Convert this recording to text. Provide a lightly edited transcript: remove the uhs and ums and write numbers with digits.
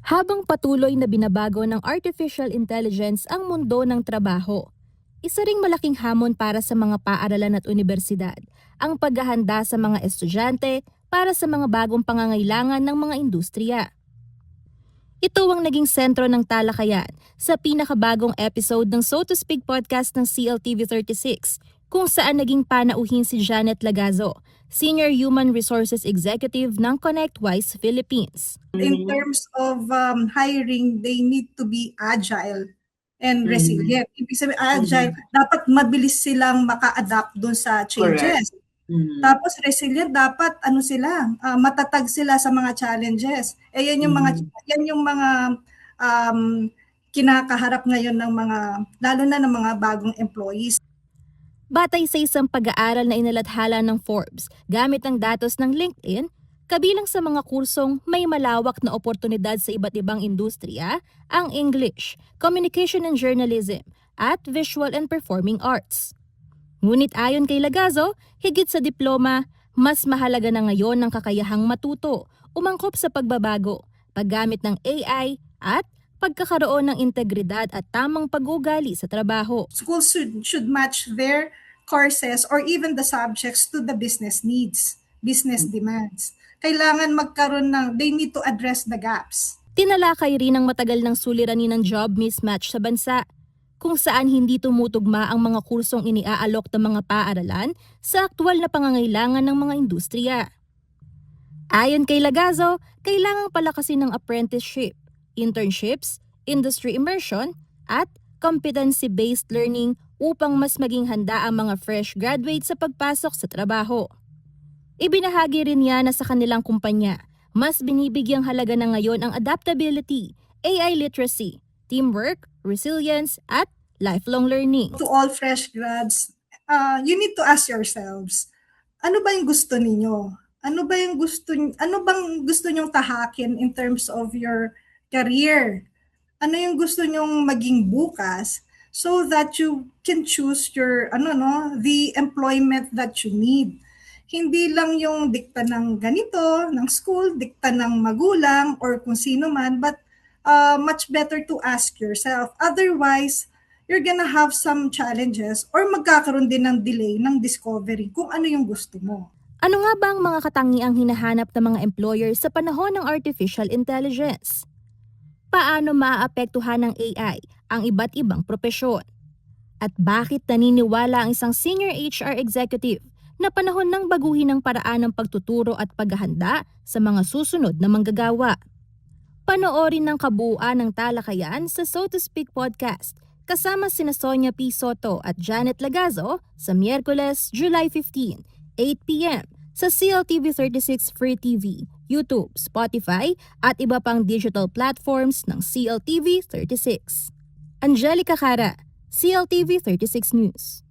Habang patuloy na binabago ng artificial intelligence ang mundo ng trabaho, isa ring malaking hamon para sa mga paaralan at unibersidad ang paghahanda sa mga estudyante para sa mga bagong pangangailangan ng mga industriya. Ito ang naging sentro ng talakayan sa pinakabagong episode ng So to Speak podcast ng CLTV 36, kung saan naging panauhin si Janet Lagazo, Senior Human Resources Executive ng ConnectWise Philippines. In terms of hiring, they need to be agile and resilient. Ibig sabihin, agile, dapat mabilis silang maka-adapt dun sa changes. Tapos resilient, dapat matatag sila sa mga challenges. Yan yung mga kinakaharap ngayon ng mga, lalo na ng mga bagong employees. Batay sa isang pag-aaral na inalathala ng Forbes gamit ang datos ng LinkedIn, kabilang sa mga kursong may malawak na oportunidad sa iba't ibang industriya ang English, Communication and Journalism, at Visual and Performing Arts. Ngunit ayon kay Lagazo, higit sa diploma, mas mahalaga na ngayon ang kakayahang matuto, umangkop sa pagbabago, paggamit ng AI at pagkakaroon ng integridad at tamang pag-uugali sa trabaho. Schools should match their courses or even the subjects to the business needs, business demands. Kailangan they need to address the gaps. Tinalakay rin ang matagal ng suliranin ng job mismatch sa bansa, kung saan hindi tumutugma ang mga kursong iniaalok ng mga paaralan sa aktwal na pangangailangan ng mga industriya. Ayon kay Lagazo, kailangang palakasin ng apprenticeship, internships, industry immersion, at competency-based learning upang mas maging handa ang mga fresh graduates sa pagpasok sa trabaho. Ibinahagi rin niya na sa kanilang kumpanya, mas binibigyang halaga na ngayon ang adaptability, AI literacy, teamwork, resilience, at lifelong learning. To all fresh grads, you need to ask yourselves, ano ba yung gusto ninyo? Ano bang gusto nyong tahakin in terms of your career? Ano yung gusto nyong maging bukas so that you can choose the employment that you need. Hindi lang yung dikta ng ganito, ng school, dikta ng magulang or kung sino man, but much better to ask yourself. Otherwise, you're gonna have some challenges or magkakaroon din ng delay ng discovery kung ano yung gusto mo. Ano nga ba ang mga katangiang hinahanap ng mga employers sa panahon ng artificial intelligence? Paano maaapektuhan ng AI ang iba't ibang propesyon? At bakit naniniwala ang isang senior HR executive na panahon ng baguhin ang paraan ng pagtuturo at paghahanda sa mga susunod na manggagawa? Panoorin ng kabuuan ng talakayan sa So to Speak podcast kasama sina Sonia P. Soto at Janet Lagazo sa Miyerkules, July 15, 8 p.m. sa CLTV 36 Free TV, YouTube, Spotify at iba pang digital platforms ng CLTV 36. Angelica Cara, CLTV 36 News.